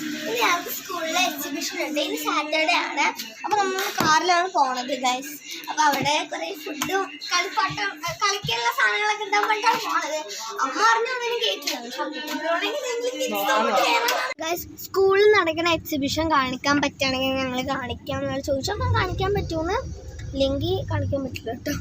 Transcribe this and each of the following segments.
ഇനി ഞങ്ങൾക്ക് സ്കൂളിലെ എക്സിബിഷൻ ഉണ്ട്. ഇനി സാറ്റർഡേ ആണ്. അപ്പോൾ നമ്മൾ കാറിലാണ് പോണത് ഗൈസ്. അപ്പോൾ അവിടെ കുറേ ഫുഡും കളിപ്പാട്ടം കളിക്കാനുള്ള സാധനങ്ങളൊക്കെ ഉണ്ടാകാൻ വേണ്ടിയിട്ടാണ് പോണത്. അമ്മ പറഞ്ഞൊന്നും കേൾക്കില്ല. ഗൈസ്, സ്കൂളിൽ നടക്കുന്ന എക്സിബിഷൻ കാണിക്കാൻ പറ്റുകയാണെങ്കിൽ ഞങ്ങൾ കാണിക്കാമെന്നാണ് ചോദിച്ചു. അപ്പം കാണിക്കാൻ പറ്റുമെന്ന് ഇല്ലെങ്കിൽ കാണിക്കാൻ പറ്റില്ല കേട്ടോ.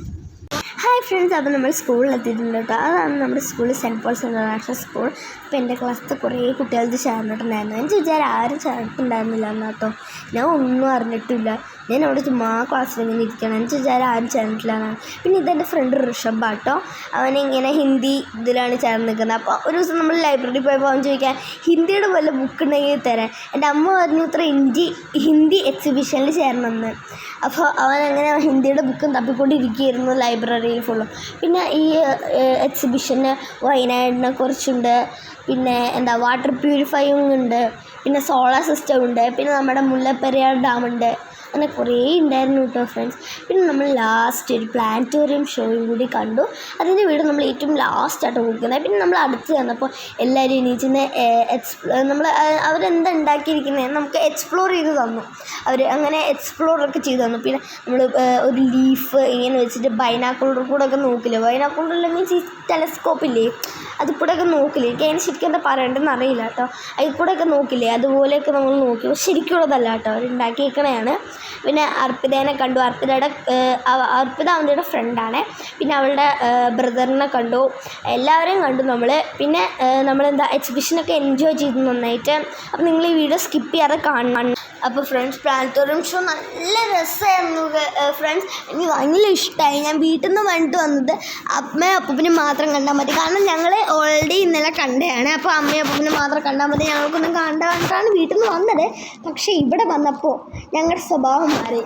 ഹായ് ഫ്രണ്ട്സ്, അപ്പോൾ നമ്മൾ സ്കൂളിലെത്തിയിട്ടുണ്ട് കേട്ടോ. അതാണ് നമ്മുടെ സ്കൂളിൽ സെൻറ്റ് പോൾസ് ഇൻ്റർനാഷണൽ സ്കൂൾ. അപ്പോൾ എൻ്റെ ക്ലാസ്സിൽ കുറേ കുട്ടികൾക്ക് ചേർന്നിട്ടുണ്ടായിരുന്നു. എനിക്ക് വിചാരം ആരും ചേർന്നിട്ടുണ്ടായിരുന്നില്ല എന്നാൽ കേട്ടോ. ഞാൻ ഒന്നും അറിഞ്ഞിട്ടില്ല. ഞാൻ അവിടെ ചുമ്മാ ക്ലാസ്സിൽ ഇങ്ങനെ ഇരിക്കണം. എനിക്ക് വിചാരം ആരും ചേർന്നിട്ടില്ല എന്നാണ്. പിന്നെ ഇതെൻ്റെ ഫ്രണ്ട് ഋഷഭ് കേട്ടോ. അവനിങ്ങനെ ഹിന്ദി ഇതിലാണ് ചേർന്ന് നിൽക്കുന്നത്. അപ്പോൾ ഒരു ദിവസം നമ്മൾ ലൈബ്രറി പോയപ്പോൾ അവൻ ചോദിക്കാൻ ഹിന്ദിയുടെ വല്ല ബുക്ക് ഉണ്ടെങ്കിൽ തരാൻ. എൻ്റെ അമ്മ പറഞ്ഞു ഇത്ര ഹിന്ദി എക്സിബിഷനിൽ ചേരണമെന്ന്. അപ്പോൾ അവനങ്ങനെ ഹിന്ദിയുടെ ബുക്കും തപ്പിക്കൊണ്ടിരിക്കുകയായിരുന്നു ലൈബ്രറിയിൽ ഫുള്ളും. പിന്നെ ഈ എക്സിബിഷന് വയനാടിനെ കുറിച്ചുണ്ട്, പിന്നെ വാട്ടർ പ്യൂരിഫയിങ് ഉണ്ട്, പിന്നെ സോളാർ സിസ്റ്റം ഉണ്ട്, പിന്നെ നമ്മുടെ മുല്ലപ്പെരിയാർ ഡാമുണ്ട്. അങ്ങനെ കുറേ ഉണ്ടായിരുന്നു കേട്ടോ ഫ്രണ്ട്സ്. പിന്നെ നമ്മൾ ലാസ്റ്റ് ഒരു പ്ലാനറ്റോറിയം ഷോയും കൂടി കണ്ടു. അതിൻ്റെ വീട് നമ്മൾ ഏറ്റവും ലാസ്റ്റായിട്ട് കൊടുക്കുന്നത്. പിന്നെ നമ്മൾ അടുത്ത് ചെന്നപ്പോൾ എല്ലാവരും എണീച്ചിന്ന് നമ്മൾ അവരെന്താ ഉണ്ടാക്കിയിരിക്കുന്നത് നമുക്ക് എക്സ്പ്ലോർ ചെയ്ത് തന്നു. അവർ അങ്ങനെ എക്സ്പ്ലോറൊക്കെ ചെയ്ത് തന്നു. പിന്നെ നമ്മൾ ഒരു ലീഫ് ഇങ്ങനെ വെച്ചിട്ട് ബൈനാക്കുലർ കൂടെ ഒക്കെ നോക്കില്ലേ. ബൈനാക്കുലർ മീൻസ് ഈ ടെലസ്കോപ്പില്ലേ, അതിൽ കൂടെ ഒക്കെ നോക്കില്ലേ. എനിക്ക് അതിന് ശരിക്കും എന്താ പറയേണ്ടതെന്ന് അറിയില്ല കേട്ടോ. അതിൽ കൂടെ ഒക്കെ നോക്കില്ലേ, അതുപോലെയൊക്കെ നമ്മൾ നോക്കി. ശരിക്കുള്ളതല്ല കേട്ടോ, അവരുണ്ടാക്കിയേക്കണതാണ്. പിന്നെ അർപ്പിതേനെ കണ്ടു. അർപ്പിത അവൻ്റെ ഫ്രണ്ടാണ്. പിന്നെ അവളുടെ ബ്രദറിനെ കണ്ടു. എല്ലാവരെയും കണ്ടു നമ്മൾ. പിന്നെ നമ്മളെന്താ എക്സിബിഷനൊക്കെ എൻജോയ് ചെയ്തു നന്നായിട്ട്. അപ്പോൾ നിങ്ങൾ ഈ വീഡിയോ സ്കിപ്പ് ചെയ്യാതെ കാണണം. അപ്പോൾ ഫ്രണ്ട്സ്, പ്ലാനറ്റോറിയം ഷോ നല്ല രസമായിരുന്നു ഫ്രണ്ട്സ്. എനിക്ക് ഭയങ്കര ഇഷ്ടമായി. ഞാൻ വീട്ടിൽ നിന്ന് വേണ്ടിട്ട് വന്നത് അമ്മയും അപ്പൂപ്പനും മാത്രം കണ്ടാൽ മതി. കാരണം ഞങ്ങൾ ഓൾറെഡി ഇന്നലെ കണ്ടതാണ്. അപ്പോൾ അമ്മയും അപ്പൂപ്പനും മാത്രം കണ്ടാൽ മതി. ഞങ്ങൾക്കൊന്നും കണ്ടിട്ടാണ് വീട്ടിൽ നിന്ന് വന്നത്. പക്ഷേ ഇവിടെ വന്നപ്പോൾ ഞങ്ങളുടെ സ്വഭാവം മാറി.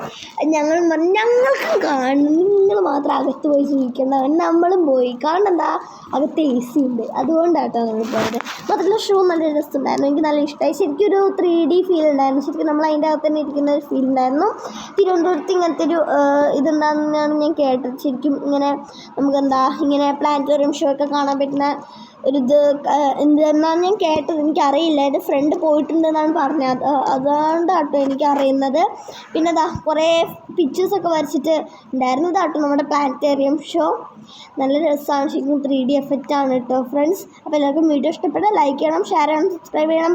ഞങ്ങൾ പറഞ്ഞു ഞങ്ങൾക്കും കാണണം, നിങ്ങൾ മാത്രം അകത്ത് പോയി ജീവിക്കേണ്ട. നമ്മളും പോയി. കാരണം എന്താ, അകത്ത് AC ഉണ്ട്. അതുകൊണ്ടാട്ടോ നമ്മൾ പോയത്. മാത്രമല്ല ഷോ നല്ല രസമുണ്ടായിരുന്നു. എനിക്ക് നല്ല ഇഷ്ടമായി. ശരിക്കും ഒരു 3D ഫീൽ ഉണ്ടായിരുന്നു. ശരിക്കും നമ്മൾ അതിൻ്റെ അകത്ത് തന്നെ ഇരിക്കുന്ന ഒരു ഫീൽ ഉണ്ടായിരുന്നു. തിരുവനന്തപുരത്ത് ഇങ്ങനത്തെ ഒരു ഇതുണ്ടാകുന്നതാണ് ഞാൻ കേട്ടത്. ശരിക്കും ഇങ്ങനെ ഇങ്ങനെ പ്ലാനറ്റോറിയം ഷോ ഒക്കെ കാണാൻ പറ്റുന്ന ഒരിത് എന്തെന്നാണ് ഞാൻ കേട്ടത്. എനിക്കറിയില്ല. എൻ്റെ ഫ്രണ്ട് പോയിട്ടുണ്ടെന്നാണ് പറഞ്ഞത്. അതുകൊണ്ടാട്ടോ എനിക്കറിയുന്നത്. പിന്നെ കുറേ പിക്ചേഴ്സൊക്കെ വരച്ചിട്ട് ഉണ്ടായിരുന്നു. ഇതാട്ടോ നമ്മുടെ പ്ലാനറ്റോറിയം ഷോ. നല്ല രസമാണ്. ശരിക്കും 3D എഫക്റ്റാണ് കേട്ടോ ഫ്രണ്ട്സ്. അപ്പോൾ എല്ലാവർക്കും വീഡിയോ ഇഷ്ടപ്പെട്ടാൽ ലൈക്ക് ചെയ്യണം, ഷെയർ ചെയ്യണം, സബ്സ്ക്രൈബ് ചെയ്യണം.